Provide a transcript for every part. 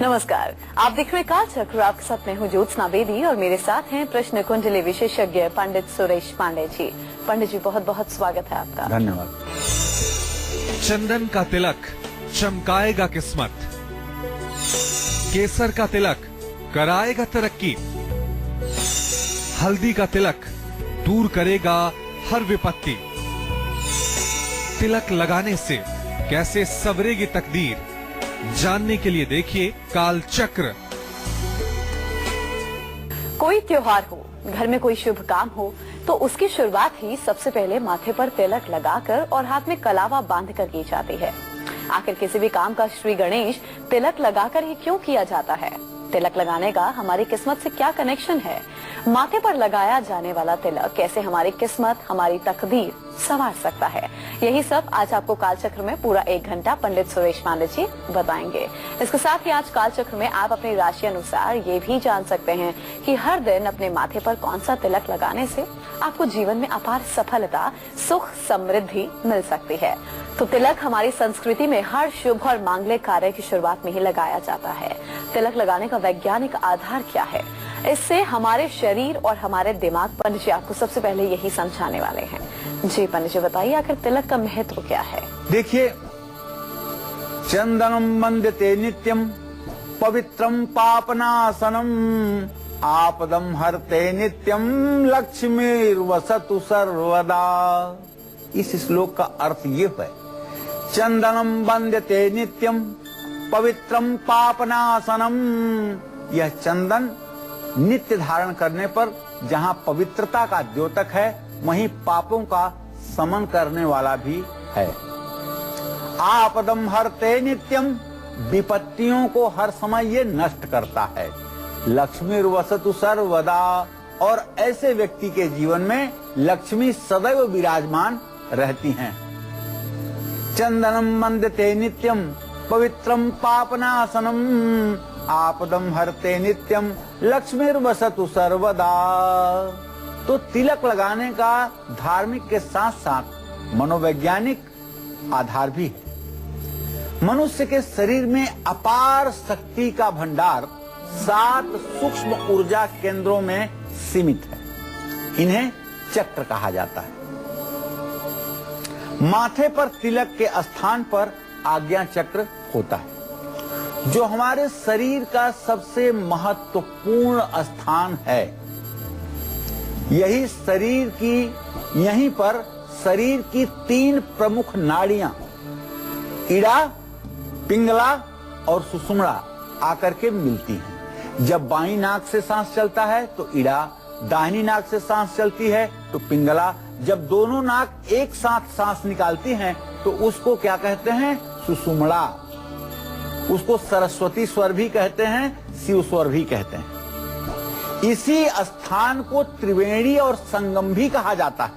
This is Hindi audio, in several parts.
नमस्कार, आप देख रहे काल चक्र। आपके साथ मैं हूँ ज्योत्सना बेदी और मेरे साथ हैं प्रश्न कुंडली विशेषज्ञ पंडित सुरेश पांडे जी। पंडित जी, बहुत बहुत स्वागत है आपका। धन्यवाद। चंदन का तिलक चमकाएगा किस्मत, केसर का तिलक कराएगा तरक्की, हल्दी का तिलक दूर करेगा हर विपत्ति। तिलक लगाने से कैसे सवरेगी तकदीर, जानने के लिए देखिए काल चक्र। कोई त्योहार हो, घर में कोई शुभ काम हो, तो उसकी शुरुआत ही सबसे पहले माथे पर तिलक लगाकर और हाथ में कलावा बांधकर की जाती है। आखिर किसी भी काम का श्री गणेश तिलक लगाकर ही क्यों किया जाता है? तिलक लगाने का हमारी किस्मत से क्या कनेक्शन है? माथे पर लगाया जाने वाला तिलक कैसे हमारी किस्मत, हमारी तकदीर संवार सकता है? यही सब आज आपको कालचक्र में पूरा 1 घंटा पंडित सुरेश पांडे जी बताएंगे। इसके साथ ही आज कालचक्र में आप अपनी राशि अनुसार ये भी जान सकते हैं कि हर दिन अपने माथे पर कौन सा तिलक लगाने से आपको जीवन में अपार सफलता, सुख, समृद्धि मिल सकती है। तो तिलक हमारी संस्कृति में हर शुभ और मांगलिक कार्य की शुरुआत में ही लगाया जाता है। तिलक लगाने का वैज्ञानिक आधार क्या है? इससे हमारे शरीर और हमारे दिमाग पर जी आपको सबसे पहले यही समझाने वाले हैं। जी पंडित जी, बताइए आखिर तिलक का महत्व क्या है? देखिए, चंदनम वंदते नित्यम पवित्रम पापनाशनम आपदम हरते नित्यम लक्ष्मीर्वसतु सर्वदा। इस श्लोक का अर्थ ये है, चंदनम वंदते नित्यम पवित्रम पापनाशनम। यह चंदन नित्य धारण करने पर जहाँ पवित्रता का द्योतक है, वहीं पापों का समन करने वाला भी है। आपदम हरते नित्यम, विपत्तियों को हर समय ये नष्ट करता है। लक्ष्मीर्वसतु सर्वदा, और ऐसे व्यक्ति के जीवन में लक्ष्मी सदैव विराजमान रहती हैं। चंदनम वंदते नित्यम पवित्रम पापनाशनम आपदम हरते नित्यम लक्ष्मीर्वसतु सर्वदा। तो तिलक लगाने का धार्मिक के साथ साथ मनोवैज्ञानिक आधार भी है। मनुष्य के शरीर में अपार शक्ति का भंडार 7 सूक्ष्म ऊर्जा केंद्रों में सीमित है। इन्हें चक्र कहा जाता है। माथे पर तिलक के स्थान पर आज्ञा चक्र होता है, जो हमारे शरीर का सबसे महत्वपूर्ण स्थान है। यहीं पर शरीर की 3 प्रमुख नाड़ियां इड़ा, पिंगला और सुषुम्ना आकर के मिलती हैं। जब बाईं नाक से सांस चलता है तो इड़ा, दाहिनी नाक से सांस चलती है तो पिंगला। जब दोनों नाक एक साथ सांस निकालती हैं तो उसको क्या कहते हैं? सुषुम्ना। उसको सरस्वती स्वर भी कहते हैं, शिव स्वर भी कहते हैं। इसी स्थान को त्रिवेणी और संगम भी कहा जाता है।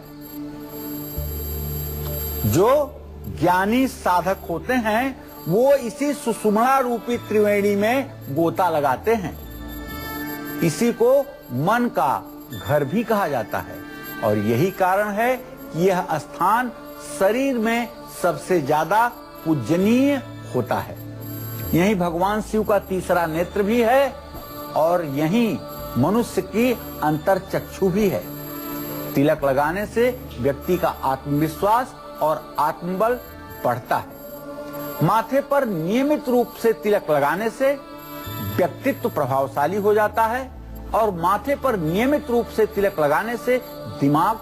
जो ज्ञानी साधक होते हैं वो इसी सुषुम्ना रूपी त्रिवेणी में गोता लगाते हैं। इसी को मन का घर भी कहा जाता है, और यही कारण है कि यह स्थान शरीर में सबसे ज्यादा पूजनीय होता है। यही भगवान शिव का तीसरा नेत्र भी है, और यही मनुष्य की अंतर्चक्षु भी है। तिलक लगाने से व्यक्ति का आत्मविश्वास और आत्मबल बढ़ता है। माथे पर नियमित रूप से तिलक लगाने से व्यक्तित्व प्रभावशाली हो जाता है, और माथे पर नियमित रूप से तिलक लगाने से दिमाग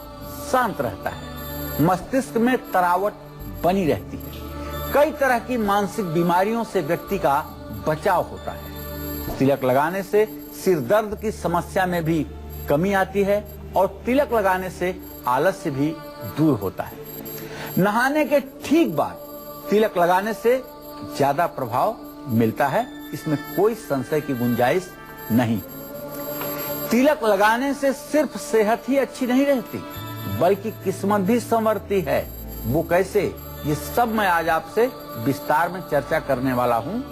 शांत रहता है, मस्तिष्क में तरावट बनी रहती है। कई तरह की मानसिक बीमारियों से व्यक्ति का बचाव होता है। तिलक लगाने से सिर दर्द की समस्या में भी कमी आती है, और तिलक लगाने से आलस्य भी दूर होता है। नहाने के ठीक बाद तिलक लगाने से ज्यादा प्रभाव मिलता है, इसमें कोई संशय की गुंजाइश नहीं। तिलक लगाने से सिर्फ सेहत ही अच्छी नहीं रहती, बल्कि किस्मत भी संवरती है। वो कैसे? ये सब मैं आज आपसे विस्तार में चर्चा करने वाला हूँ।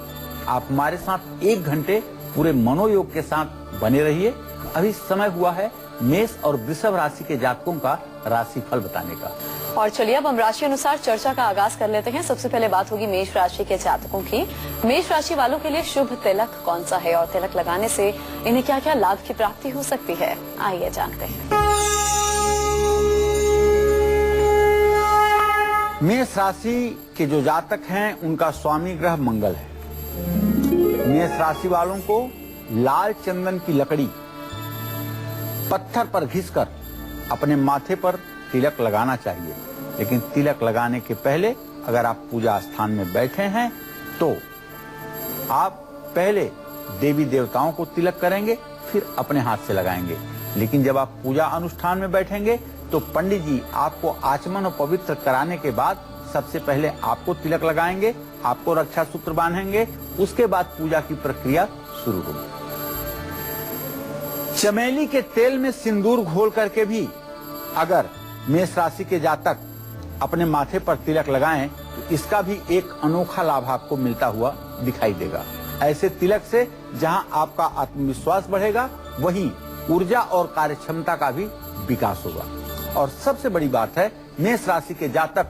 आप हमारे साथ 1 घंटे पूरे मनोयोग के साथ बने रहिए। अभी समय हुआ है मेष और वृषभ राशि के जातकों का राशिफल बताने का। और चलिए अब हम राशि अनुसार चर्चा का आगाज कर लेते हैं। सबसे पहले बात होगी मेष राशि के जातकों की। मेष राशि वालों के लिए शुभ तिलक कौन सा है और तिलक लगाने से इन्हें क्या क्या लाभ की प्राप्ति हो सकती है, आइए जानते हैं। मेष राशि के जो जातक हैं उनका स्वामी ग्रह मंगल है। मेष राशि वालों को लाल चंदन की लकड़ी पत्थर पर घिसकर अपने माथे पर तिलक लगाना चाहिए। लेकिन तिलक लगाने के पहले अगर आप पूजा स्थान में बैठे हैं तो आप पहले देवी देवताओं को तिलक करेंगे, फिर अपने हाथ से लगाएंगे। लेकिन जब आप पूजा अनुष्ठान में बैठेंगे तो पंडित जी आपको आचमन और पवित्र कराने के बाद सबसे पहले आपको तिलक लगाएंगे, आपको रक्षा सूत्र बांधेंगे, उसके बाद पूजा की प्रक्रिया शुरू होगी। चमेली के तेल में सिंदूर घोल करके भी अगर मेष राशि के जातक अपने माथे पर तिलक लगाएं तो इसका भी एक अनोखा लाभ आपको मिलता हुआ दिखाई देगा। ऐसे तिलक से जहां आपका आत्मविश्वास बढ़ेगा, वहीं ऊर्जा और कार्यक्षमता का भी विकास होगा। और सबसे बड़ी बात है, मेष राशि के जातक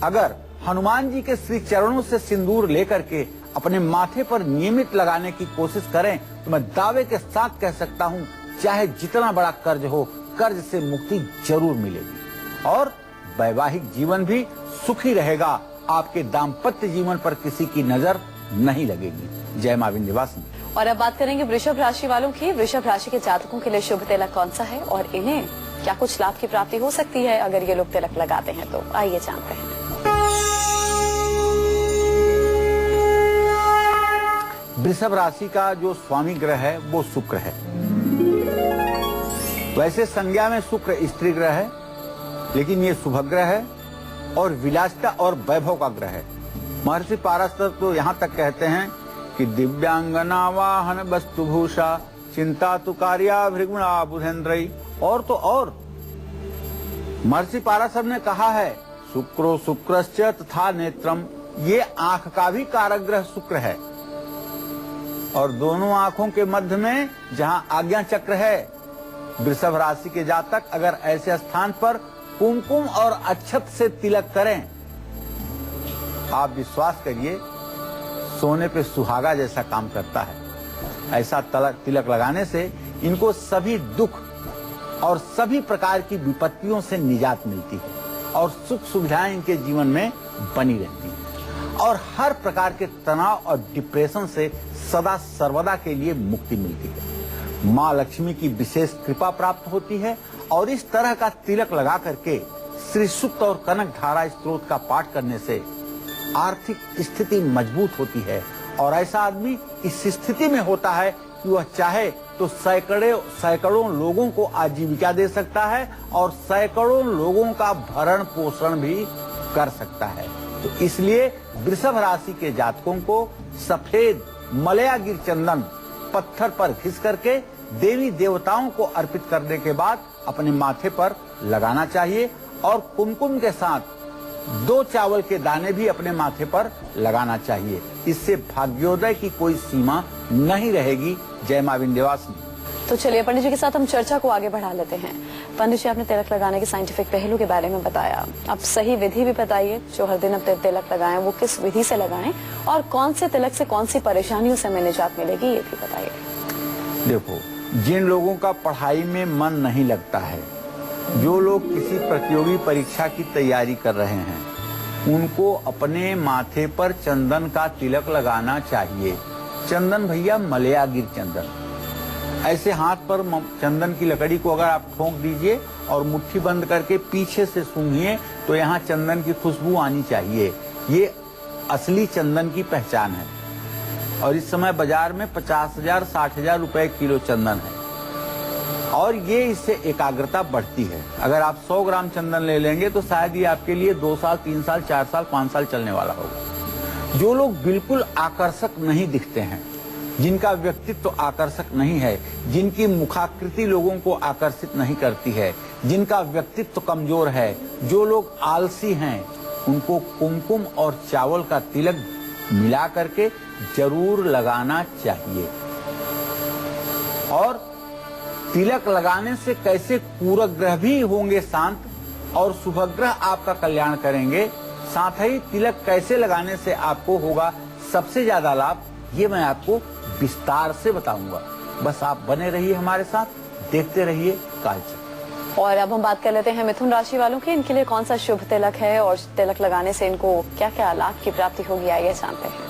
अगर हनुमान जी के श्री चरणों से सिंदूर लेकर के अपने माथे पर नियमित लगाने की कोशिश करें तो मैं दावे के साथ कह सकता हूं, चाहे जितना बड़ा कर्ज हो, कर्ज से मुक्ति जरूर मिलेगी और वैवाहिक जीवन भी सुखी रहेगा। आपके दाम्पत्य जीवन पर किसी की नजर नहीं लगेगी। जय मां विंध्यवासिनी। और अब बात करेंगे वृषभ राशि वालों की। वृषभ राशि के जातकों के लिए शुभ तिलक कौन सा है और इन्हें क्या कुछ लाभ की प्राप्ति हो सकती है अगर ये लोग तिलक लगाते हैं, तो आइए जानते हैं। वृषभ राशि का जो स्वामी ग्रह है वो शुक्र है। वैसे संज्ञा में शुक्र स्त्री ग्रह है, लेकिन ये शुभ ग्रह है और विलासिता और वैभव का ग्रह है। महर्षि पाराशर तो यहाँ तक कहते हैं कि दिव्यांगना वाहन वस्तुभूषा चिंता तु कार्या भृगुणा बुधेन्द्रई। और तो और महर्षि पाराशर ने कहा है, शुक्रो शुक्रश्च तथा नेत्रम, ये आंख का भी कारक ग्रह शुक्र है। और दोनों आंखों के मध्य में जहां आज्ञा चक्र है, वृषभ राशि के जातक अगर ऐसे स्थान पर कुमकुम और अक्षत से तिलक करें, आप विश्वास करिए सोने पे सुहागा जैसा काम करता है। ऐसा तिलक लगाने से इनको सभी दुख और सभी प्रकार की विपत्तियों से निजात मिलती है और सुख सुविधाएं इनके जीवन में बनी रहती है और हर प्रकार के तनाव और डिप्रेशन से सदा सर्वदा के लिए मुक्ति मिलती है। माँ लक्ष्मी की विशेष कृपा प्राप्त होती है और इस तरह का तिलक लगा करके श्री सूक्त और कनक धारा स्त्रोत का पाठ करने से आर्थिक स्थिति मजबूत होती है और ऐसा आदमी इस स्थिति में होता है कि वह चाहे तो सैकड़ों लोगों को आजीविका दे सकता है और सैकड़ों लोगों का भरण पोषण भी कर सकता है। तो इसलिए वृषभ राशि के जातकों को सफेद मलया गिर चंदन पत्थर पर घिस करके देवी देवताओं को अर्पित करने के बाद अपने माथे पर लगाना चाहिए और कुमकुम के साथ 2 चावल के दाने भी अपने माथे पर लगाना चाहिए। इससे भाग्योदय की कोई सीमा नहीं रहेगी। जय मां विंध्यवासिनी। तो चलिए पंडित जी के साथ हम चर्चा को आगे बढ़ा लेते हैं। पंडित जी, आपने तिलक लगाने के साइंटिफिक पहलू के बारे में बताया, अब सही विधि भी बताइए। जो हर दिन अब तिलक लगाएं वो किस विधि से लगाएं और कौन से तिलक से कौन सी परेशानियों से हमें निजात मिलेगी, ये भी बताइए। देखो, जिन लोगों का पढ़ाई में मन नहीं लगता है, जो लोग किसी प्रतियोगी परीक्षा की तैयारी कर रहे हैं, उनको अपने माथे पर चंदन का तिलक लगाना चाहिए। चंदन भैया मलया गिर चंदन, ऐसे हाथ पर चंदन की लकड़ी को अगर आप ठोक दीजिए और मुट्ठी बंद करके पीछे से सूंघिए तो यहाँ चंदन की खुशबू आनी चाहिए। ये असली चंदन की पहचान है और इस समय बाजार में 50,000 60,000 रुपए किलो चंदन है और ये इससे एकाग्रता बढ़ती है। अगर आप 100 ग्राम चंदन ले लेंगे तो शायद ये आपके लिए 2 साल 3 साल 4 साल 5 साल चलने वाला होगा। जो लोग बिल्कुल आकर्षक नहीं दिखते हैं, जिनका व्यक्तित्व आकर्षक नहीं है, जिनकी मुखाकृति लोगों को आकर्षित नहीं करती है, जिनका व्यक्तित्व कमजोर है, जो लोग आलसी हैं, उनको कुमकुम और चावल का तिलक मिला करके जरूर लगाना चाहिए। और तिलक लगाने से कैसे पूरक ग्रह भी होंगे शांत, और शुभग्रह आपका कल्याण करेंगे। साथ ही तिलक कैसे लगाने से आपको होगा सबसे ज्यादा लाभ, ये मैं आपको विस्तार से बताऊंगा। बस आप बने रहिए हमारे साथ, देखते रहिए कालचक्र। और अब हम बात कर लेते हैं मिथुन राशि वालों की। इनके लिए कौन सा शुभ तिलक है और तिलक लगाने से इनको क्या क्या लाभ की प्राप्ति होगी, आइए जानते हैं।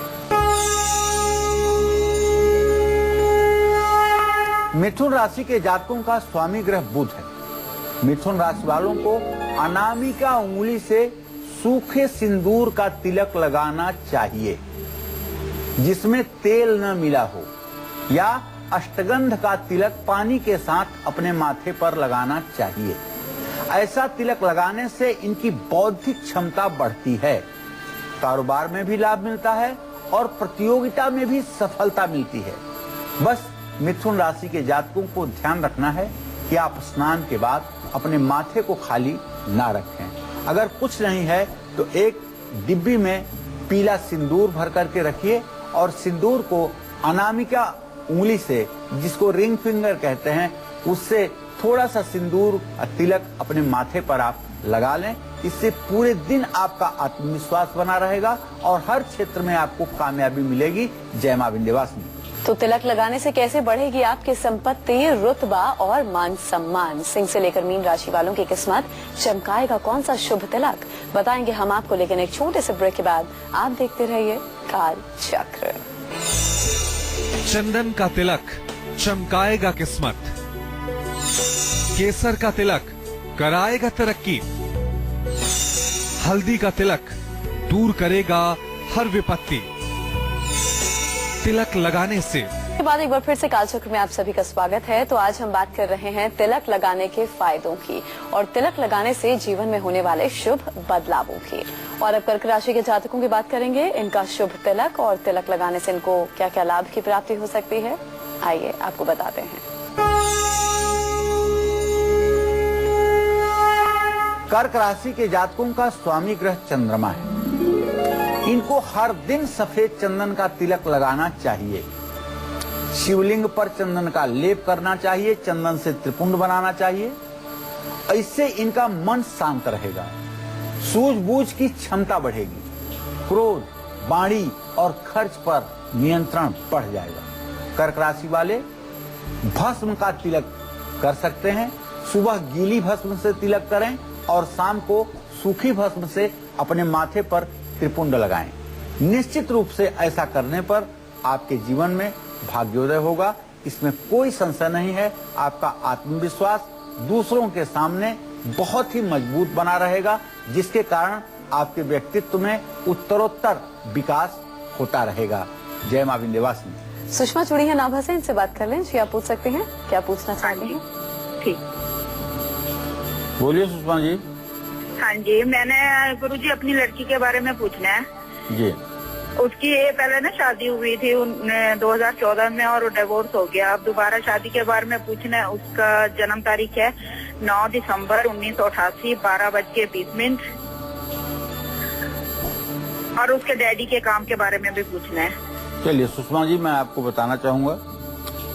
मिथुन राशि के जातकों का स्वामी ग्रह बुध है। मिथुन राशि वालों को अनामिका उंगली से सूखे सिंदूर का तिलक लगाना चाहिए जिसमें तेल न मिला हो, या अष्टगंध का तिलक पानी के साथ अपने माथे पर लगाना चाहिए। ऐसा तिलक लगाने से इनकी बौद्धिक क्षमता बढ़ती है, कारोबार में भी लाभ मिलता है और प्रतियोगिता में भी सफलता मिलती है। बस मिथुन राशि के जातकों को ध्यान रखना है कि आप स्नान के बाद अपने माथे को खाली ना रखें। अगर कुछ नहीं है तो एक डिब्बी में पीला सिंदूर भर करके रखिए और सिंदूर को अनामिका उंगली से, जिसको रिंग फिंगर कहते हैं, उससे थोड़ा सा सिंदूर तिलक अपने माथे पर आप लगा लें। इससे पूरे दिन आपका आत्मविश्वास बना रहेगा और हर क्षेत्र में आपको कामयाबी मिलेगी। जय मां विंध्यवासिनी। तो तिलक लगाने से कैसे बढ़ेगी आपकी संपत्ति, रुतबा और मान सम्मान? सिंह से लेकर मीन राशि वालों की किस्मत चमकाएगा कौन सा शुभ तिलक, बताएंगे हम आपको, लेकिन एक छोटे से ब्रेक के बाद। आप देखते रहिए काल चक्र। चंदन का तिलक चमकाएगा किस्मत, केसर का तिलक कराएगा तरक्की, हल्दी का तिलक दूर करेगा हर विपत्ति। तिलक लगाने से के बाद एक बार फिर से कालचक्र में आप सभी का स्वागत है। तो आज हम बात कर रहे हैं तिलक लगाने के फायदों की और तिलक लगाने से जीवन में होने वाले शुभ बदलावों की। और अब कर्क राशि के जातकों की बात करेंगे, इनका शुभ तिलक और तिलक लगाने से इनको क्या क्या लाभ की प्राप्ति हो सकती है, आइए आपको बताते हैं। कर्क राशि के जातकों का स्वामी ग्रह चंद्रमा है। इनको हर दिन सफेद चंदन का तिलक लगाना चाहिए। शिवलिंग पर चंदन का लेप करना चाहिए, चंदन से त्रिपुंड बनाना चाहिए। इससे इनका मन शांत रहेगा, सूझबूझ की क्षमता बढ़ेगी, क्रोध, वाणी और खर्च पर नियंत्रण बढ़ जाएगा। कर्क राशि वाले भस्म का तिलक कर सकते हैं। सुबह गीली भस्म से तिलक करें और शाम को सूखी भस्म से अपने माथे पर त्रिपुंड लगाएं। निश्चित रूप से ऐसा करने पर आपके जीवन में भाग्योदय होगा, इसमें कोई संशय नहीं है। आपका आत्मविश्वास दूसरों के सामने बहुत ही मजबूत बना रहेगा, जिसके कारण आपके व्यक्तित्व में उत्तरोत्तर विकास होता रहेगा। जय मां विंध्यवासिनी। सुषमा जुड़ी है नाभा से, इनसे बात कर लें। जी आप पूछ सकते हैं, क्या पूछना चाहते हैं? ठीक, बोलिए सुषमा जी। हाँ जी, मैंने गुरुजी अपनी लड़की के बारे में पूछना है जी। उसकी ये पहले ना शादी हुई थी 2014 में और डिवोर्स हो गया। अब दोबारा शादी के बारे में पूछना है। उसका जन्म तारीख है 9 दिसंबर 1988, 12:20। और उसके डैडी के काम के बारे में भी पूछना है। चलिए सुषमा जी, मैं आपको बताना चाहूंगा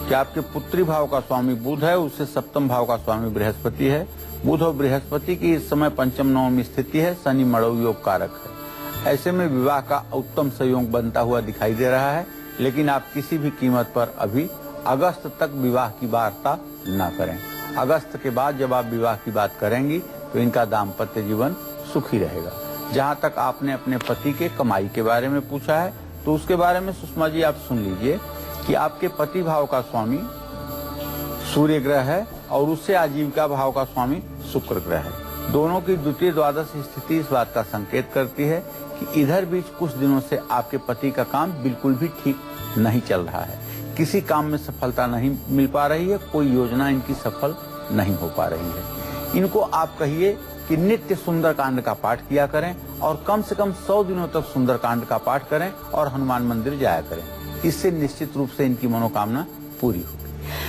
कि आपके पुत्री भाव का स्वामी बुध है, उससे सप्तम भाव का स्वामी बृहस्पति है। बुध और बृहस्पति की इस समय पंचम नवम स्थिति है, शनि मड़ऊ योग कारक है। ऐसे में विवाह का उत्तम संयोग बनता हुआ दिखाई दे रहा है, लेकिन आप किसी भी कीमत पर अभी अगस्त तक विवाह की वार्ता न करें। अगस्त के बाद जब आप विवाह की बात करेंगी तो इनका दाम्पत्य जीवन सुखी रहेगा। जहाँ तक आपने अपने पति के कमाई के बारे में पूछा है, तो उसके बारे में सुषमा जी आप सुन लीजिए कि आपके पति भाव का स्वामी सूर्य ग्रह है और उससे आजीविका भाव का स्वामी शुक्र ग्रह है। दोनों की द्वितीय द्वादश स्थिति इस बात का संकेत करती है कि इधर बीच कुछ दिनों से आपके पति का काम बिल्कुल भी ठीक नहीं चल रहा है। किसी काम में सफलता नहीं मिल पा रही है, कोई योजना इनकी सफल नहीं हो पा रही है। इनको आप कहिए कि नित्य सुंदरकांड का पाठ किया करें और कम से कम 100 दिनों तक सुंदरकांड का पाठ करें और हनुमान मंदिर जाया करें। इससे निश्चित रूप से इनकी मनोकामना पूरी होगी।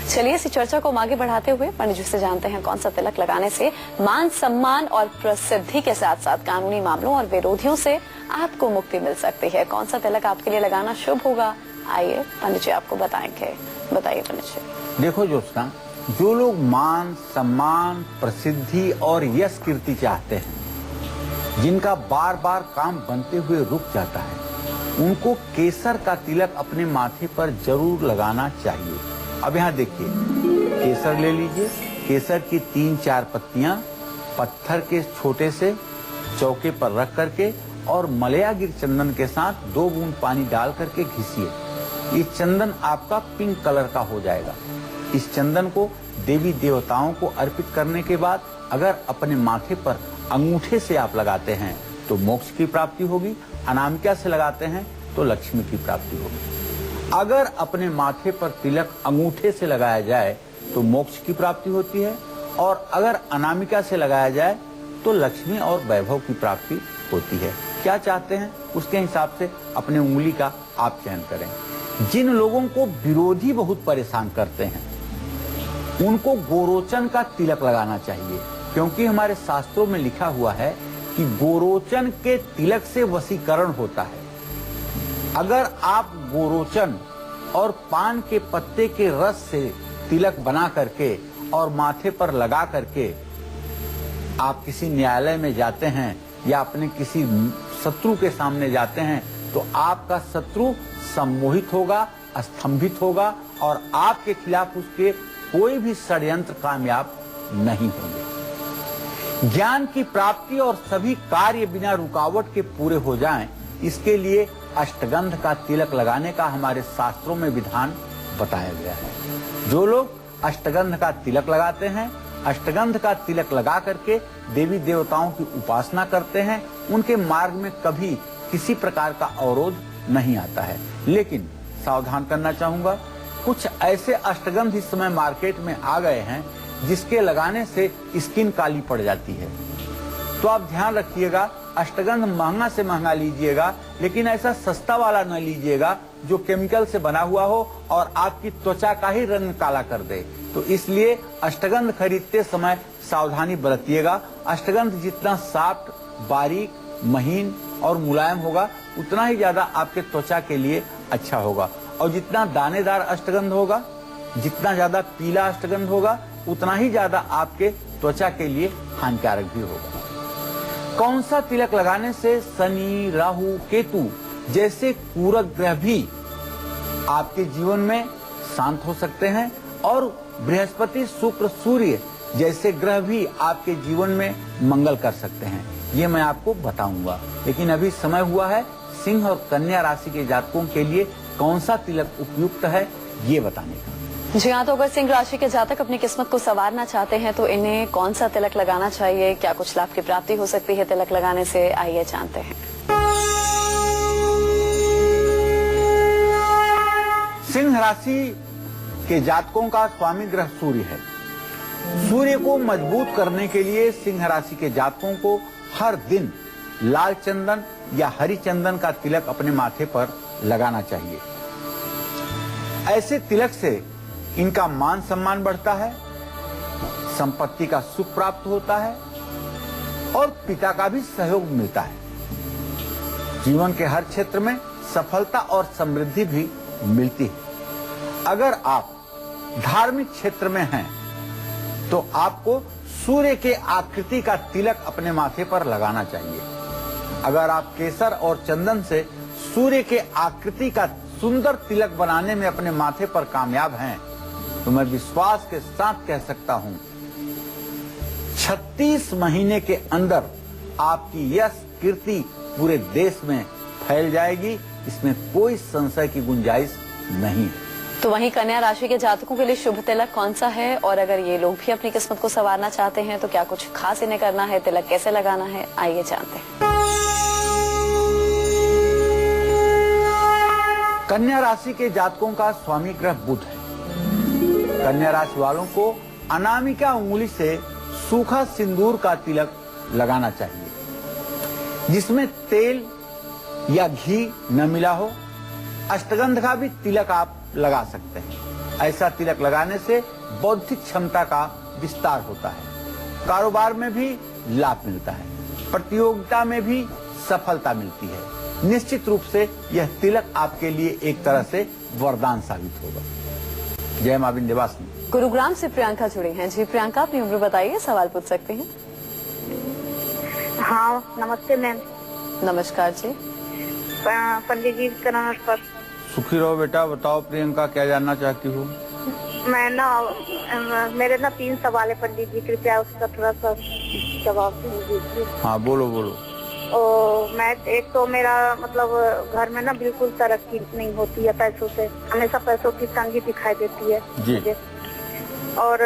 चलिए इसी चर्चा को आगे बढ़ाते हुए पंडित जी से जानते हैं कौन सा तिलक लगाने से मान सम्मान और प्रसिद्धि के साथ साथ कानूनी मामलों और विरोधियों से आपको मुक्ति मिल सकती है। कौन सा तिलक आपके लिए लगाना शुभ होगा, आइए पंडित जी आपको बताएंगे। बताइए पंडित जी। देखो ज्योत्सना, जो लोग मान, सम्मान, प्रसिद्धि और यश कीर्ति चाहते हैं, जिनका बार बार काम बनते हुए रुक जाता है, उनको केसर का तिलक अपने माथे पर जरूर लगाना चाहिए। अब यहाँ देखिए, केसर ले लीजिए। केसर की 3-4 पत्तियां पत्थर के छोटे से चौके पर रख करके और मलयागिर चंदन के साथ 2 बूंद पानी डाल करके घिसिए। ये चंदन आपका पिंक कलर का हो जाएगा। इस चंदन को देवी देवताओं को अर्पित करने के बाद अगर अपने माथे पर अंगूठे से आप लगाते हैं तो मोक्ष की प्राप्ति होगी। अनामिका से लगाते हैं तो लक्ष्मी की प्राप्ति होगी। अगर अपने माथे पर तिलक अंगूठे से लगाया जाए तो मोक्ष की प्राप्ति होती है, और अगर अनामिका से लगाया जाए तो लक्ष्मी और वैभव की प्राप्ति होती है। क्या चाहते हैं उसके हिसाब से अपने उंगली का आप चयन करें। जिन लोगों को विरोधी बहुत परेशान करते हैं उनको गोरोचन का तिलक लगाना चाहिए, क्योंकि हमारे शास्त्रों में लिखा हुआ है कि गोरोचन के तिलक से वशीकरण होता है। अगर आप गोरोचन और पान के पत्ते के रस से तिलक बना करके और माथे पर लगा करके आप किसी न्यायालय में जाते हैं या अपने किसी शत्रु के सामने जाते हैं तो आपका शत्रु सम्मोहित होगा, स्तंभित होगा और आपके खिलाफ उसके कोई भी षड्यंत्र कामयाब नहीं होंगे। ज्ञान की प्राप्ति और सभी कार्य बिना रुकावट के पूरे हो जाएं, इसके लिए अष्टगंध का तिलक लगाने का हमारे शास्त्रों में विधान बताया गया है। जो लोग अष्टगंध का तिलक लगाते हैं, अष्टगंध का तिलक लगा करके देवी देवताओं की उपासना करते हैं, उनके मार्ग में कभी किसी प्रकार का अवरोध नहीं आता है। लेकिन सावधान करना चाहूंगा, कुछ ऐसे अष्टगंध इस समय मार्केट में आ गए हैं जिसके लगाने से स्किन काली पड़ जाती है। तो आप ध्यान रखिएगा, अष्टगंध महंगा से महंगा लीजिएगा, लेकिन ऐसा सस्ता वाला न लीजिएगा जो केमिकल से बना हुआ हो और आपकी त्वचा का ही रंग काला कर दे। तो इसलिए अष्टगंध खरीदते समय सावधानी बरतिएगा। अष्टगंध जितना सॉफ्ट, बारीक, महीन और मुलायम होगा उतना ही ज्यादा आपके त्वचा के लिए अच्छा होगा, और जितना दानेदार अष्टगंध होगा, जितना ज्यादा पीला अष्टगंध होगा, उतना ही ज्यादा आपके त्वचा के लिए हानिकारक भी होगा। कौन सा तिलक लगाने से शनि, राहु, केतु जैसे पूरक ग्रह भी आपके जीवन में शांत हो सकते हैं, और बृहस्पति, शुक्र, सूर्य जैसे ग्रह भी आपके जीवन में मंगल कर सकते हैं, ये मैं आपको बताऊंगा। लेकिन अभी समय हुआ है सिंह और कन्या राशि के जातकों के लिए कौन सा तिलक उपयुक्त है ये बताने का। जी हाँ, तो अगर सिंह राशि के जातक अपनी किस्मत को संवारना चाहते हैं तो इन्हें कौन सा तिलक लगाना चाहिए, क्या कुछ लाभ की प्राप्ति हो सकती है तिलक लगाने से, आइए जानते हैं। सिंह राशि के जातकों का स्वामी ग्रह सूर्य है। सूर्य को मजबूत करने के लिए सिंह राशि के जातकों को हर दिन लाल चंदन या हरी चंदन का तिलक अपने माथे पर लगाना चाहिए। ऐसे तिलक से इनका मान सम्मान बढ़ता है, संपत्ति का सुख प्राप्त होता है और पिता का भी सहयोग मिलता है। जीवन के हर क्षेत्र में सफलता और समृद्धि भी मिलती है। अगर आप धार्मिक क्षेत्र में हैं तो आपको सूर्य के आकृति का तिलक अपने माथे पर लगाना चाहिए। अगर आप केसर और चंदन से सूर्य के आकृति का सुंदर तिलक बनाने में अपने माथे पर कामयाब हैं तो मैं विश्वास के साथ कह सकता हूं 36 महीने के अंदर आपकी यश कीर्ति पूरे देश में फैल जाएगी, इसमें कोई संशय की गुंजाइश नहीं है। तो वहीं कन्या राशि के जातकों के लिए शुभ तिलक कौन सा है, और अगर ये लोग भी अपनी किस्मत को संवारना चाहते हैं तो क्या कुछ खास इन्हें करना है, तिलक कैसे लगाना है, आइए जानते हैं। कन्या राशि के जातकों का स्वामी ग्रह बुध है। कन्या राशि वालों को अनामिका उंगली से सूखा सिंदूर का तिलक लगाना चाहिए जिसमें तेल या घी न मिला हो। अष्टगंध का भी तिलक आप लगा सकते हैं। ऐसा तिलक लगाने से बौद्धिक क्षमता का विस्तार होता है, कारोबार में भी लाभ मिलता है, प्रतियोगिता में भी सफलता मिलती है। निश्चित रूप से यह तिलक आपके लिए एक तरह से वरदान साबित होगा। जय मां विंध्यवासिनी। गुरुग्राम से प्रियंका जुड़े हैं। जी प्रियंका, अपनी उम्र बताइए, सवाल पूछ सकते हैं। हाँ नमस्ते मैम। नमस्कार जी। पंडित जी का नमस्कार। सुखी रहो बेटा। बताओ प्रियंका, क्या जानना चाहती हो? मैं मेरे 3 सवाल है पंडित जी, कृपया उसका थोड़ा सा जवाब दीजिए। हाँ बोलो बोलो। मैं एक तो मेरा मतलब घर में बिल्कुल तरक्की नहीं होती है पैसों से, हमेशा पैसों की तंगी दिखाई देती है मुझे। और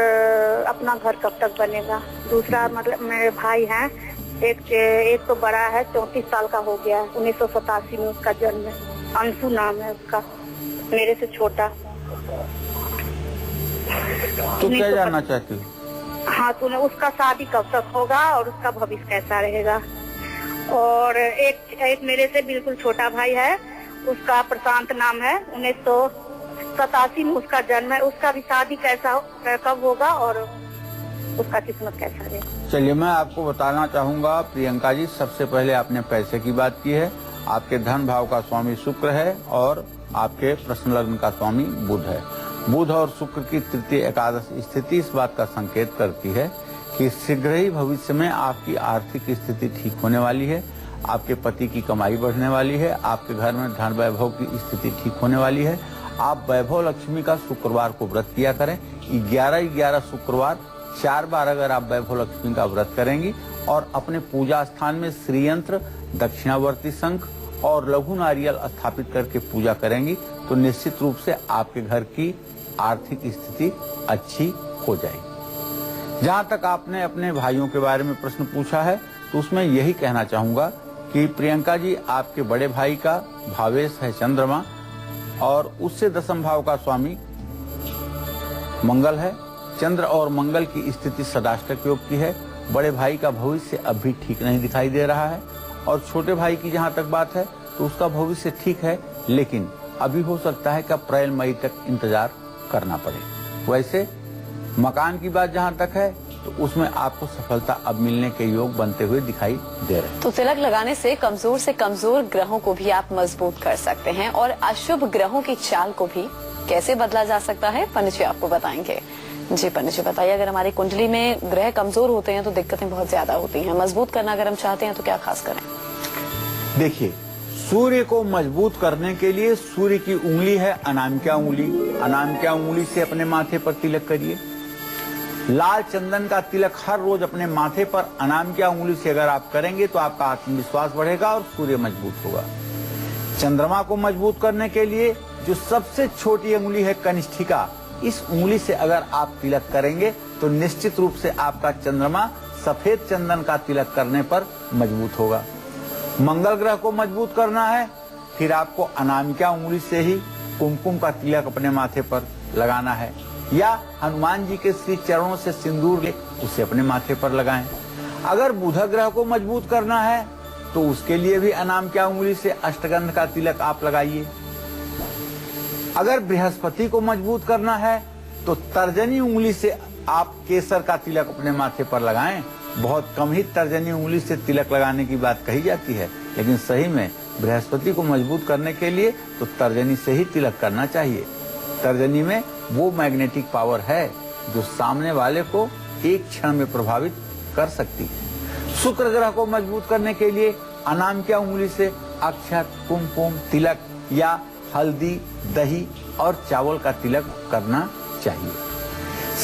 अपना घर कब तक बनेगा। दूसरा मतलब मेरे भाई हैं, एक तो बड़ा है, 34 साल का हो गया है, 1987 में उसका जन्म है, अंशु नाम है उसका, मेरे से छोटा। तो क्या जानना चाहती हो? हाँ, तूने उसका शादी कब तक होगा और उसका भविष्य कैसा रहेगा। और एक मेरे से बिल्कुल छोटा भाई है, उसका प्रशांत नाम है, 1987 में उसका जन्म है, उसका भी शादी कब होगा और उसका किस्मत कैसा रहेगा। चलिए मैं आपको बताना चाहूंगा प्रियंका जी, सबसे पहले आपने पैसे की बात की है। आपके धन भाव का स्वामी शुक्र है और आपके प्रश्न लग्न का स्वामी बुध है। बुध और शुक्र की तृतीय एकादश स्थिति इस बात का संकेत करती है कि शीघ्र ही भविष्य में आपकी आर्थिक स्थिति ठीक होने वाली है, आपके पति की कमाई बढ़ने वाली है, आपके घर में धन वैभव की स्थिति ठीक होने वाली है। आप वैभव लक्ष्मी का शुक्रवार को व्रत किया करें। 11/11 शुक्रवार 4 बार अगर आप वैभव लक्ष्मी का व्रत करेंगी और अपने पूजा स्थान में श्रीयंत्र, दक्षिणावर्ती शंख और लघु नारियल स्थापित करके पूजा करेंगी तो निश्चित रूप से आपके घर की आर्थिक स्थिति अच्छी हो जाएगी। जहाँ तक आपने अपने भाइयों के बारे में प्रश्न पूछा है तो उसमें यही कहना चाहूंगा कि प्रियंका जी, आपके बड़े भाई का भावेश है चंद्रमा और उससे दशम भाव का स्वामी मंगल है। चंद्र और मंगल की स्थिति सदाष्टक योग की है। बड़े भाई का भविष्य अब भी ठीक नहीं दिखाई दे रहा है और छोटे भाई की जहाँ तक बात है तो उसका भविष्य ठीक है, लेकिन अभी हो सकता है कि अप्रैल मई तक इंतजार करना पड़े। वैसे मकान की बात जहाँ तक है तो उसमें आपको सफलता अब मिलने के योग बनते हुए दिखाई दे रहे हैं। तो तिलक लगाने से कमजोर ग्रहों को भी आप मजबूत कर सकते हैं और अशुभ ग्रहों की चाल को भी कैसे बदला जा सकता है, पंडित जी आपको बताएंगे। जी पंडित जी बताइए, अगर हमारी कुंडली में ग्रह कमजोर होते हैं तो दिक्कतें बहुत ज्यादा होती हैं, मजबूत करना अगर हम चाहते हैं तो क्या खास करें? देखिए, सूर्य को मजबूत करने के लिए सूर्य की उंगली है अनामिका उंगली। अनामिका उंगली से अपने माथे पर तिलक करिए। लाल चंदन का तिलक हर रोज अपने माथे पर अनामिका उंगली से अगर आप करेंगे तो आपका आत्मविश्वास बढ़ेगा और सूर्य मजबूत होगा। चंद्रमा को मजबूत करने के लिए जो सबसे छोटी उंगली है कनिष्ठिका, इस उंगली से अगर आप तिलक करेंगे तो निश्चित रूप से आपका चंद्रमा सफेद चंदन का तिलक करने पर मजबूत होगा। मंगल ग्रह को मजबूत करना है, फिर आपको अनामिका उंगली से ही कुमकुम का तिलक अपने माथे पर लगाना है या हनुमान जी के श्री चरणों से सिंदूर ले उसे अपने माथे पर लगाएं। अगर बुध ग्रह को मजबूत करना है तो उसके लिए भी अनामिका उंगली से अष्टगंध का तिलक आप लगाइए। अगर बृहस्पति को मजबूत करना है तो तर्जनी उंगली से आप केसर का तिलक अपने माथे पर लगाएं। बहुत कम ही तर्जनी उंगली से तिलक लगाने की बात कही जाती है, लेकिन सही में बृहस्पति को मजबूत करने के लिए तो तर्जनी से ही तिलक करना चाहिए। तर्जनी में वो मैग्नेटिक पावर है जो सामने वाले को एक क्षण में प्रभावित कर सकती है। शुक्र ग्रह को मजबूत करने के लिए अनामिका उंगली से अक्षत, कुमकुम, तिलक या हल्दी, दही और चावल का तिलक करना चाहिए।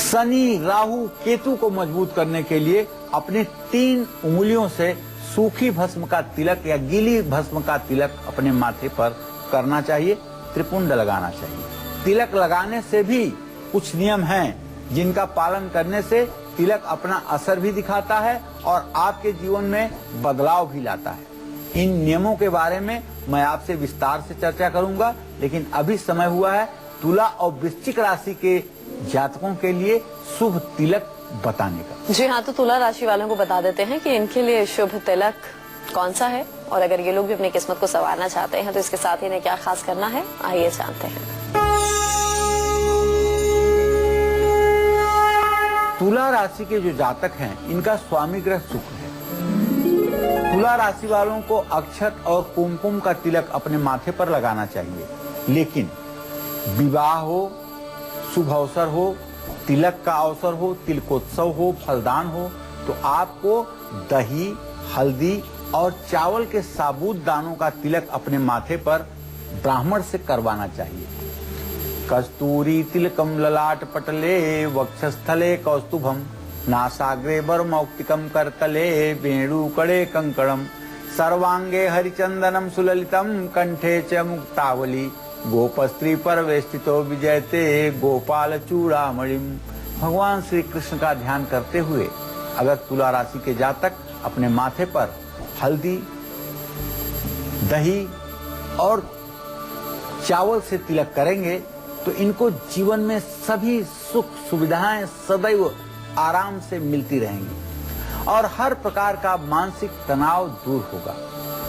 शनि, राहु, केतु को मजबूत करने के लिए अपने 3 उंगलियों से सूखी भस्म का तिलक या गीली भस्म का तिलक अपने माथे पर करना चाहिए। त्रिपुंड लगाना चाहिए। तिलक लगाने से भी कुछ नियम हैं जिनका पालन करने से तिलक अपना असर भी दिखाता है और आपके जीवन में बदलाव भी लाता है। इन नियमों के बारे में मैं आपसे विस्तार से चर्चा करूंगा, लेकिन अभी समय हुआ है तुला और वृश्चिक राशि के जातकों के लिए शुभ तिलक बताने का। जी हाँ, तो तुला राशि वालों को बता देते हैं कि इनके लिए शुभ तिलक कौन सा है और अगर ये लोग भी अपनी किस्मत को संवारना चाहते हैं तो इसके साथ ही इन्हें क्या खास करना है, आइए जानते हैं। तुला राशि के जो जातक हैं इनका स्वामी ग्रह शुक्र है। तुला राशि वालों को अक्षत और कुमकुम का तिलक अपने माथे पर लगाना चाहिए, लेकिन विवाह हो, शुभ अवसर हो तिलक का अवसर हो, तिलकोत्सव हो, फलदान हो, तो आपको दही, हल्दी और चावल के साबुत दानों का तिलक अपने माथे पर ब्राह्मण से करवाना चाहिए। कस्तूरी तिलकम ललाट पटले वक्षस्थले कौस्तुभम नासाग्रे बरमौक्तिकम करतले वेणुकड़े कंकणम सर्वांगे हरिचंदनम सुललितम कंठे च मुक्तावली गोपस्त्री परवेष्टितो विजयते गोपाल चूड़ामणिम। भगवान श्री कृष्ण का ध्यान करते हुए अगर तुला राशि के जातक अपने माथे पर हल्दी, दही और चावल से तिलक करेंगे तो इनको जीवन में सभी सुख सुविधाएं सदैव आराम से मिलती रहेंगी और हर प्रकार का मानसिक तनाव दूर होगा।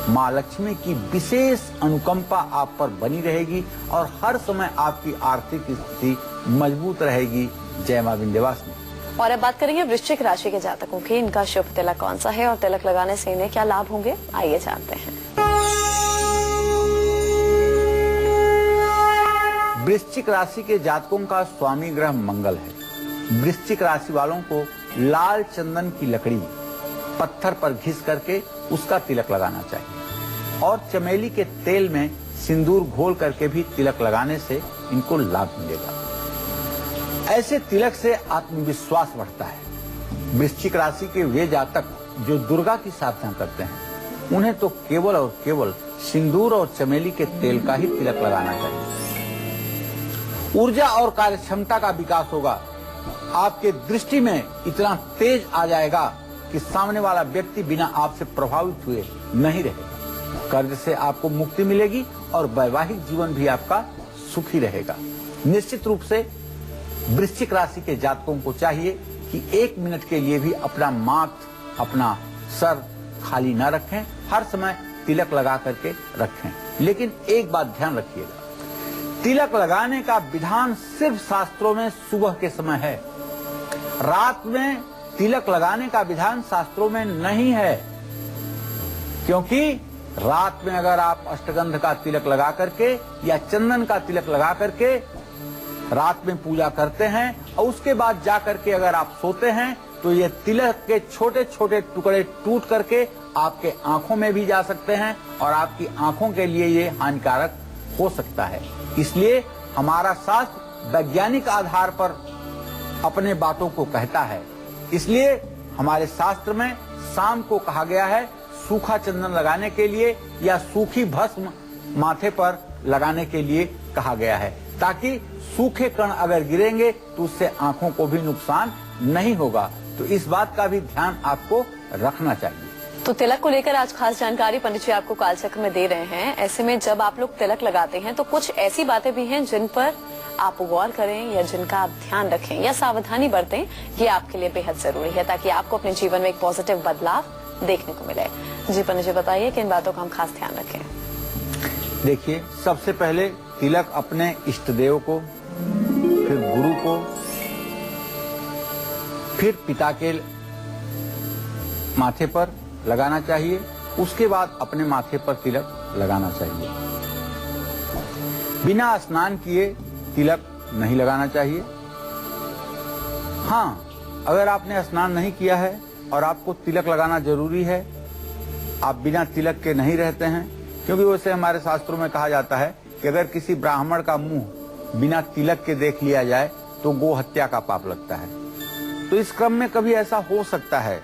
माँ लक्ष्मी की विशेष अनुकंपा आप पर बनी रहेगी और हर समय आपकी आर्थिक स्थिति मजबूत रहेगी। जय माँ विंध्यवासिनी। और अब बात करेंगे वृश्चिक राशि के जातकों की। इनका शुभ तिलक कौन सा है और तिलक लगाने से इन्हें क्या लाभ होंगे, आइए जानते हैं। वृश्चिक राशि के जातकों का स्वामी ग्रह मंगल है। वृश्चिक राशि वालों को लाल चंदन की लकड़ी पत्थर पर घिस करके उसका तिलक लगाना चाहिए और चमेली के तेल में सिंदूर घोल करके भी तिलक लगाने से इनको लाभ मिलेगा। ऐसे तिलक से आत्मविश्वास बढ़ता है। वृश्चिक राशि के वे जातक जो दुर्गा की साधना करते हैं उन्हें तो केवल और केवल सिंदूर और चमेली के तेल का ही तिलक लगाना चाहिए। ऊर्जा और कार्य क्षमता का विकास होगा। आपके दृष्टि में इतना तेज आ जाएगा कि सामने वाला व्यक्ति बिना आपसे प्रभावित हुए नहीं रहेगा। कर्ज से आपको मुक्ति मिलेगी और वैवाहिक जीवन भी आपका सुखी रहेगा। निश्चित रूप से वृश्चिक राशि के जातकों को चाहिए कि 1 मिनट के लिए भी अपना माथ, अपना सर खाली न रखें, हर समय तिलक लगा करके रखें। लेकिन एक बात ध्यान रखिएगा, तिलक लगाने का विधान सिर्फ शास्त्रों में सुबह के समय है। रात में तिलक लगाने का विधान शास्त्रों में नहीं है, क्योंकि रात में अगर आप अष्टगंध का तिलक लगा करके या चंदन का तिलक लगा करके रात में पूजा करते हैं और उसके बाद जा करके अगर आप सोते हैं तो ये तिलक के छोटे छोटे टुकड़े टूट करके आपके आंखों में भी जा सकते हैं और आपकी आंखों के लिए ये हानिकारक हो सकता है। इसलिए हमारा शास्त्र वैज्ञानिक आधार पर अपने बातों को कहता है। इसलिए हमारे शास्त्र में शाम को कहा गया है सूखा चंदन लगाने के लिए या सूखी भस्म माथे पर लगाने के लिए कहा गया है, ताकि सूखे कण अगर गिरेंगे तो उससे आंखों को भी नुकसान नहीं होगा। तो इस बात का भी ध्यान आपको रखना चाहिए। तो तिलक को लेकर आज खास जानकारी पंडित जी आपको कालचक्र में दे रहे हैं। ऐसे में जब आप लोग तिलक लगाते हैं तो कुछ ऐसी बातें भी हैं जिन पर आप गौर करें या जिनका आप ध्यान रखें या सावधानी बरतें। ये आपके लिए बेहद जरूरी है ताकि आपको अपने जीवन में एक पॉजिटिव बदलाव देखने को मिले। जी पंडित जी बताइए कि इन बातों का हम खास ध्यान रखें। देखिए, सबसे पहले तिलक अपने इष्ट देव को, फिर गुरु को, फिर पिता के माथे पर लगाना चाहिए। उसके बाद अपने माथे पर तिलक लगाना चाहिए। बिना स्नान किए तिलक नहीं लगाना चाहिए। हाँ, अगर आपने स्नान नहीं किया है और आपको तिलक लगाना जरूरी है, आप बिना तिलक के नहीं रहते हैं, क्योंकि वैसे हमारे शास्त्रों में कहा जाता है कि अगर किसी ब्राह्मण का मुंह बिना तिलक के देख लिया जाए तो गो हत्या का पाप लगता है। तो इस क्रम में कभी ऐसा हो सकता है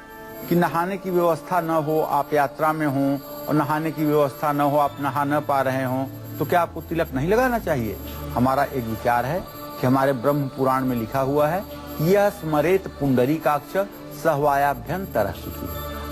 कि नहाने की व्यवस्था न हो, आप यात्रा में हो और नहाने की व्यवस्था न हो, आप नहा न पा रहे हो, तो क्या आपको तिलक नहीं लगाना चाहिए? हमारा एक विचार है कि हमारे ब्रह्म पुराण में लिखा हुआ है, यह स्मरेत पुंडरीकाक्ष सहवायाभ्यंतरः सुखी।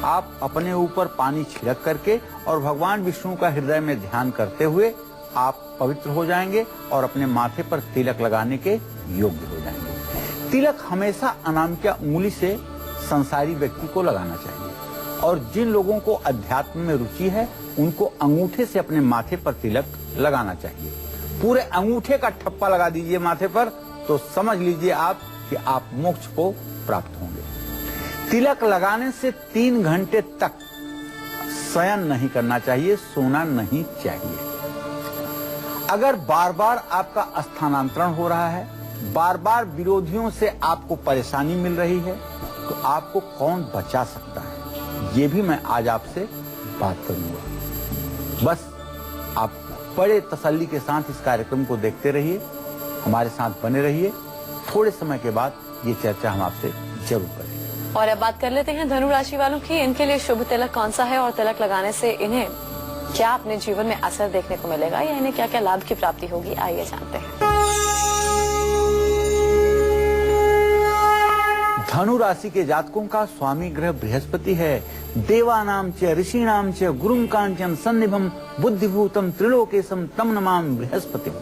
आप अपने ऊपर पानी छिड़क करके और भगवान विष्णु का हृदय में ध्यान करते हुए आप पवित्र हो जाएंगे और अपने माथे पर तिलक लगाने के योग्य हो जाएंगे। तिलक हमेशा अनामिका उंगली से संसारी व्यक्ति को लगाना चाहिए और जिन लोगों को अध्यात्म में रुचि है उनको अंगूठे से अपने माथे पर तिलक लगाना चाहिए। पूरे अंगूठे का ठप्पा लगा दीजिए माथे पर तो समझ लीजिए आप कि आप मोक्ष को प्राप्त होंगे। तिलक लगाने से 3 घंटे तक शयन नहीं करना चाहिए, सोना नहीं चाहिए। अगर बार बार आपका स्थानांतरण हो रहा है बार बार विरोधियों से आपको परेशानी मिल रही है, तो आपको कौन बचा सकता है, ये भी मैं आज आपसे बात करूंगा। बस आप बड़े तसल्ली के साथ इस कार्यक्रम को देखते रहिए, हमारे साथ बने रहिए। थोड़े समय के बाद ये चर्चा हम आपसे जरूर करेंगे। और अब बात कर लेते हैं धनु राशि वालों की। इनके लिए शुभ तिलक कौन सा है और तिलक लगाने से इन्हें क्या अपने जीवन में असर देखने को मिलेगा या इन्हें क्या क्या लाभ की प्राप्ति होगी, आइए जानते हैं। धनु राशि के जातकों का स्वामी ग्रह बृहस्पति है। देवानाम च ऋषिणाम च गुरुम कांचन सन्निभम बुद्धिभूतम त्रिलोकेशम तम नमामि बृहस्पतिम।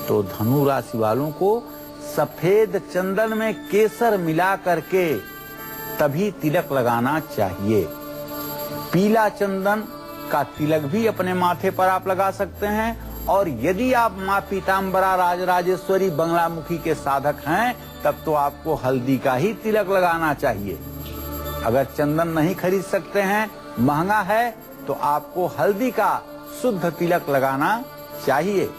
तो धनु राशि वालों को सफेद चंदन में केसर मिला करके तभी तिलक लगाना चाहिए। पीला चंदन का तिलक भी अपने माथे पर आप लगा सकते हैं, और यदि आप माँ पीताम्बरा राजराजेश्वरी बंगलामुखी के साधक हैं तब तो आपको हल्दी का ही तिलक लगाना चाहिए। अगर चंदन नहीं खरीद सकते हैं, महंगा है, तो आपको हल्दी का शुद्ध तिलक लगाना चाहिए।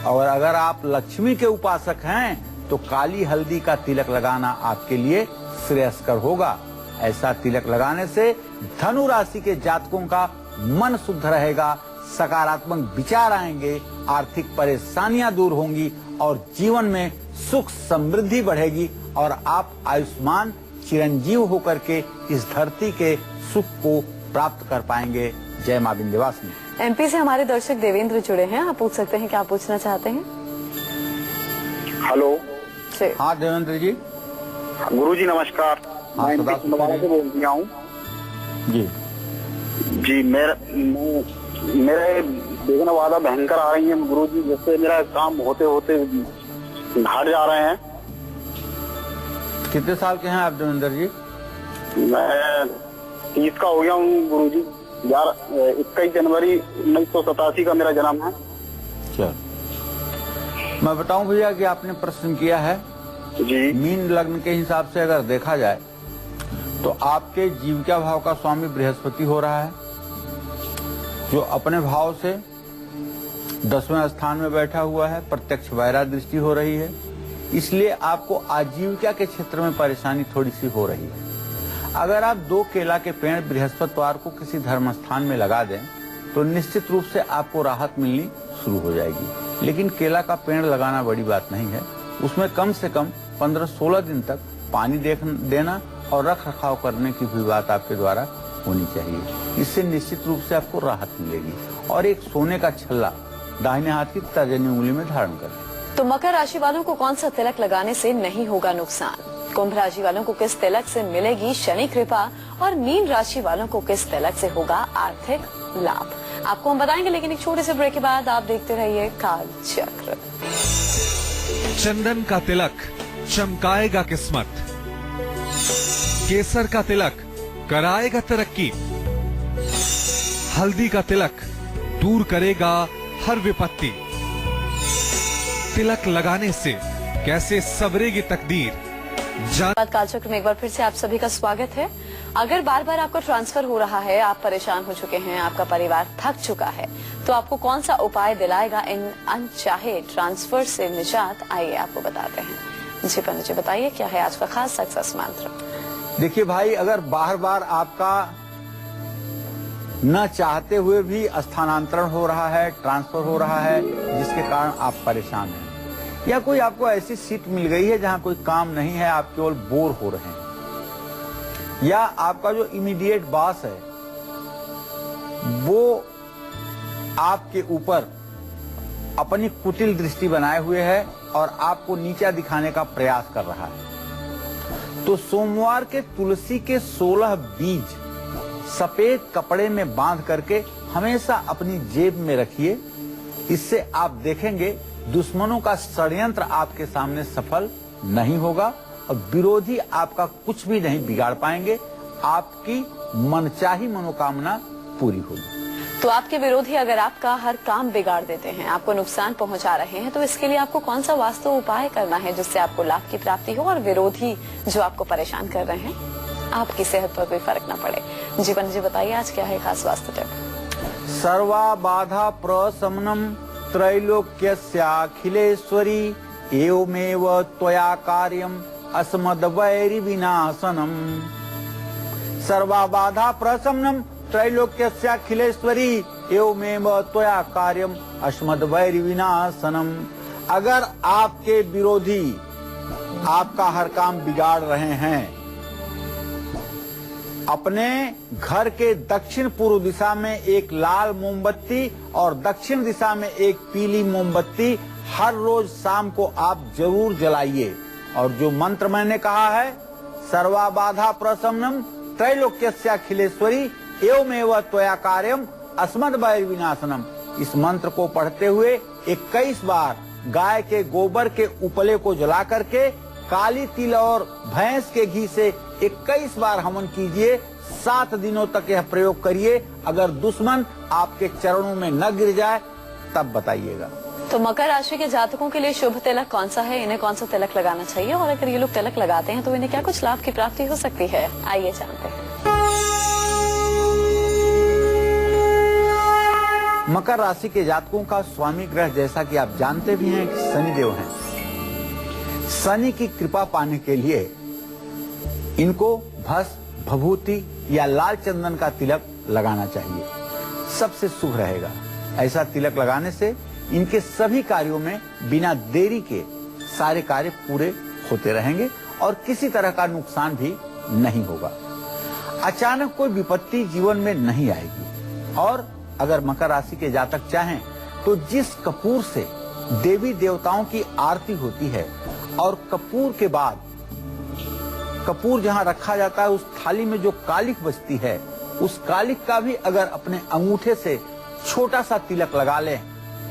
और अगर आप लक्ष्मी के उपासक हैं तो काली हल्दी का तिलक लगाना आपके लिए श्रेयस्कर होगा। ऐसा तिलक लगाने से धनु राशि के जातकों का मन शुद्ध रहेगा, सकारात्मक विचार आएंगे, आर्थिक परेशानियां दूर होंगी और जीवन में सुख समृद्धि बढ़ेगी और आप आयुष्मान चिरंजीव होकर के इस धरती के सुख को प्राप्त कर पाएंगे। जय मां विंध्यवासिनी। एमपी से हमारे दर्शक देवेंद्र जुड़े हैं, आप पूछ सकते हैं, क्या पूछना चाहते हैं? हेलो। हाँ देवेंद्र जी। गुरुजी नमस्कार। मैं दोबारा से बोल रहा हूँ जी। मेरे देखने वाला भयंकर आ रही है गुरुजी, जैसे मेरा काम होते होते घट जा रहे हैं। कितने साल के हैं आप देवेंद्र जी? मैं 30 का हो गया हूँ गुरुजी। 21 जनवरी 1987 का मेरा जन्म है। चल मैं बताऊं भैया कि आपने प्रश्न किया है जी। मीन लग्न के हिसाब से अगर देखा जाए तो आपके जीविका भाव का स्वामी बृहस्पति हो रहा है, जो अपने भाव से 10वें स्थान में बैठा हुआ है। प्रत्यक्ष वैरा दृष्टि हो रही है, इसलिए आपको आजीविका के क्षेत्र में परेशानी थोड़ी सी हो रही है। अगर आप 2 केला के पेड़ बृहस्पतिवार को किसी धर्म स्थान में लगा दें तो निश्चित रूप से आपको राहत मिलनी शुरू हो जाएगी। लेकिन केला का पेड़ लगाना बड़ी बात नहीं है, उसमें कम से कम 15-16 दिन तक पानी देना और रख रखाव करने की भी बात आपके द्वारा होनी चाहिए। इससे निश्चित रूप से आपको राहत मिलेगी। और एक सोने का छल्ला दाहिने हाथ की तर्जनी उंगली में धारण करें। तो मकर राशि वालों को कौन सा तिलक लगाने से नहीं होगा नुकसान? कुंभ राशि वालों को किस तिलक से मिलेगी शनि कृपा? और मीन राशि वालों को किस तिलक से होगा आर्थिक लाभ? आपको हम बताएंगे, लेकिन एक छोटे से ब्रेक के बाद आप देखते रहिए काल चक्र। चंदन का तिलक चमकाएगा किस्मत, केसर का तिलक कराएगा तरक्की, हल्दी का तिलक दूर करेगा हर विपत्ति। तिलक लगाने से कैसे सवरेगी तकदीर। कालचक्र में एक बार फिर से आप सभी का स्वागत है। अगर बार बार आपको ट्रांसफर हो रहा है, आप परेशान हो चुके हैं, आपका परिवार थक चुका है, तो आपको कौन सा उपाय दिलाएगा इन अनचाहे ट्रांसफर से निजात, आइए आपको बताते हैं। जी पन्नू जी बताइए, क्या है आज का खास सक्सेस मंत्र? देखिए भाई, अगर बार बार आपका न चाहते हुए भी स्थानांतरण हो रहा है, ट्रांसफर हो रहा है, जिसके कारण आप परेशान हैं, या कोई आपको ऐसी सीट मिल गई है जहां कोई काम नहीं है, आप केवल बोर हो रहे हैं, या आपका जो इमीडिएट बॉस है वो आपके ऊपर अपनी कुटिल दृष्टि बनाए हुए है और आपको नीचा दिखाने का प्रयास कर रहा है, तो सोमवार के तुलसी के 16 बीज सफेद कपड़े में बांध करके हमेशा अपनी जेब में रखिए। इससे आप देखेंगे दुश्मनों का षड्यंत्र आपके सामने सफल नहीं होगा और विरोधी आपका कुछ भी नहीं बिगाड़ पाएंगे। आपकी मनचाही मनोकामना पूरी होगी। तो आपके विरोधी अगर आपका हर काम बिगाड़ देते हैं, आपको नुकसान पहुंचा रहे हैं, तो इसके लिए आपको कौन सा वास्तु उपाय करना है जिससे आपको लाभ की प्राप्ति हो और विरोधी जो आपको परेशान कर रहे हैं आपकी सेहत पर कोई फर्क न पड़े? जीवन जी बताइए, आज क्या है खास वास्तु टिप? सर्वा बाधा प्रशमनम त्रैलोक्यस्याखिलेश्वरी एवमेव त्वया कार्यम अस्मद्वैरि विनाशनम सर्वा बाधा प्रशमनम त्रैलोक्यस्याखिलेश्वरी एवमेव त्वया कार्यम अस्मद्वैरि विनाशनम। अगर आपके विरोधी आपका हर काम बिगाड़ रहे हैं, अपने घर के दक्षिण पूर्व दिशा में एक लाल मोमबत्ती और दक्षिण दिशा में एक पीली मोमबत्ती हर रोज शाम को आप जरूर जलाइए। और जो मंत्र मैंने कहा है, सर्वा बाधा प्रशमनम त्रैलोक्यस्याखिलेश्वरी एवमेव त्वया कार्यम अस्मद्वैरि विनाशनम, इस मंत्र को पढ़ते हुए 21 बार गाय के गोबर के उपले को जला करके काली तिल और भैंस के घी से 21 बार हवन कीजिए। 7 दिनों तक यह प्रयोग करिए। अगर दुश्मन आपके चरणों में न गिर जाए तब बताइएगा। तो मकर राशि के जातकों के लिए शुभ तिलक कौन सा है, इन्हें कौन सा तिलक लगाना चाहिए, और अगर ये लोग तिलक लगाते हैं तो इन्हें क्या कुछ लाभ की प्राप्ति हो सकती है, आइए जानते हैं। मकर राशि के जातकों का स्वामी ग्रह, जैसा कि आप जानते भी हैं, शनिदेव हैं। शनि की कृपा पाने के लिए इनको भस्म, भभूति या लाल चंदन का तिलक लगाना चाहिए, सबसे शुभ रहेगा। ऐसा तिलक लगाने से इनके सभी कार्यों में बिना देरी के सारे कार्य पूरे होते रहेंगे और किसी तरह का नुकसान भी नहीं होगा। अचानक कोई विपत्ति जीवन में नहीं आएगी। और अगर मकर राशि के जातक चाहें तो जिस कपूर से देवी देवताओं की आरती होती है और कपूर के बाद कपूर जहां रखा जाता है उस थाली में जो कालिक बचती है, उस कालिक का भी अगर अपने अंगूठे से छोटा सा तिलक लगा लें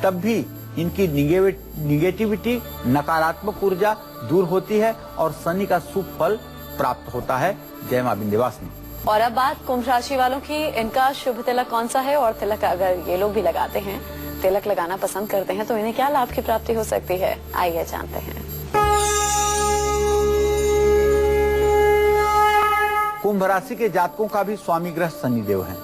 तब भी इनकी निगेटिविटी, नकारात्मक ऊर्जा दूर होती है और शनि का शुभ फल प्राप्त होता है। जय मां विंध्यवासिनी। और अब बात कुंभ राशि वालों की, इनका शुभ तिलक कौन सा है, और तिलक अगर ये लोग भी लगाते हैं, तिलक लगाना पसंद करते हैं, तो इन्हें क्या लाभ की प्राप्ति हो सकती है, आइए जानते हैं। कुंभ राशि के जातकों का भी स्वामी ग्रह शनिदेव हैं।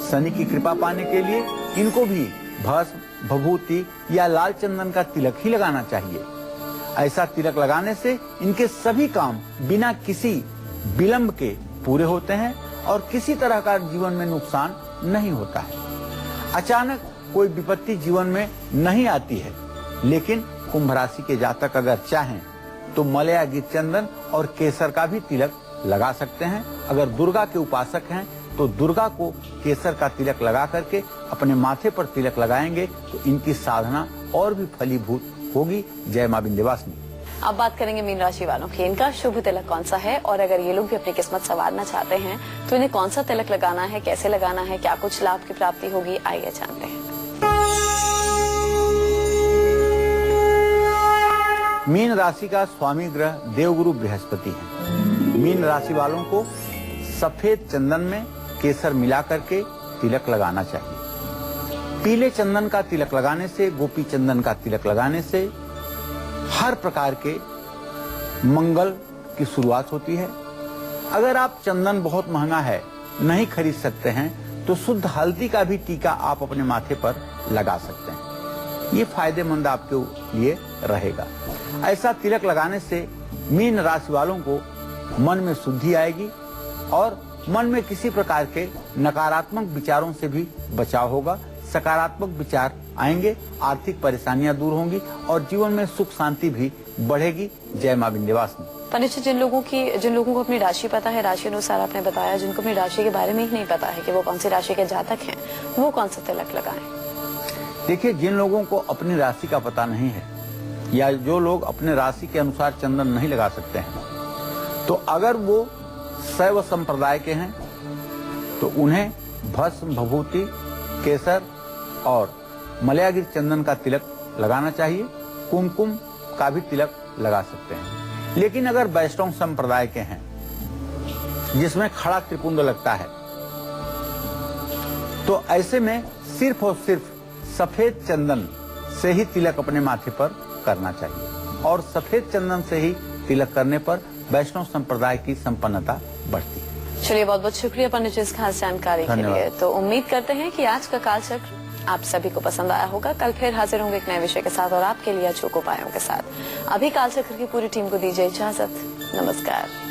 शनि की कृपा पाने के लिए इनको भी भस्म, भभूति या लाल चंदन का तिलक ही लगाना चाहिए। ऐसा तिलक लगाने से इनके सभी काम बिना किसी विलंब के पूरे होते हैं और किसी तरह का जीवन में नुकसान नहीं होता है। अचानक कोई विपत्ति जीवन में नहीं आती है। लेकिन कुंभ राशि के जातक अगर चाहें तो मलया गिर चंदन और केसर का भी तिलक लगा सकते हैं। अगर दुर्गा के उपासक हैं तो दुर्गा को केसर का तिलक लगा करके अपने माथे पर तिलक लगाएंगे तो इनकी साधना और भी फलीभूत होगी। जय मां विंध्यवासिनी। अब बात करेंगे मीन राशि वालों की, इनका शुभ तिलक कौन सा है, और अगर ये लोग भी अपनी किस्मत संवारना चाहते हैं तो इन्हें कौन सा तिलक लगाना है, कैसे लगाना है, क्या कुछ लाभ की प्राप्ति होगी, आइए जानते हैं। मीन राशि का स्वामी ग्रह देवगुरु बृहस्पति है। मीन राशि वालों को सफेद चंदन में केसर मिला करके तिलक लगाना चाहिए। पीले चंदन का तिलक लगाने से, गोपी चंदन का तिलक लगाने से हर प्रकार के मंगल की शुरुआत होती है। अगर आप चंदन बहुत महंगा है नहीं खरीद सकते हैं तो शुद्ध हल्दी का भी टीका आप अपने माथे पर लगा सकते हैं। ये फायदेमंद आपके लिए रहेगा। ऐसा तिलक लगाने से मीन राशि वालों को मन में शुद्धि आएगी और मन में किसी प्रकार के नकारात्मक विचारों से भी बचाव होगा। सकारात्मक विचार आएंगे, आर्थिक परेशानियां दूर होंगी और जीवन में सुख शांति भी बढ़ेगी। जय मां विंध्यवासिनी। पंडित जी, जिन लोगों को अपनी राशि पता है, राशि अनुसार आपने बताया, जिनको अपनी राशि के बारे में ही नहीं पता है कि वो कौन सी राशि के जातक हैं, वो कौन सा तिलक लगाएं? देखिए, जिन लोगों को अपनी राशि का पता नहीं है या जो लोग अपने राशि के अनुसार चंदन नहीं लगा सकते हैं, तो अगर वो शैव संप्रदाय के हैं तो उन्हें भस्म, भभूति, केसर और मलयागिर चंदन का तिलक लगाना चाहिए। कुमकुम का भी तिलक लगा सकते हैं। लेकिन अगर वैष्णव संप्रदाय के हैं जिसमें खड़ा त्रिपुंड लगता है, तो ऐसे में सिर्फ और सिर्फ सफेद चंदन से ही तिलक अपने माथे पर करना चाहिए और सफेद चंदन से ही तिलक करने पर वैष्णव संप्रदाय की संपन्नता बढ़ती है। चलिए, बहुत बहुत शुक्रिया पंडित जी इस खास जानकारी के लिए। तो उम्मीद करते हैं कि आज का कालचक्र आप सभी को पसंद आया होगा। कल फिर हाजिर होंगे एक नए विषय के साथ और आपके लिए अचूक उपायों के साथ। अभी काल चक्र की पूरी टीम को दीजिए इजाजत। नमस्कार।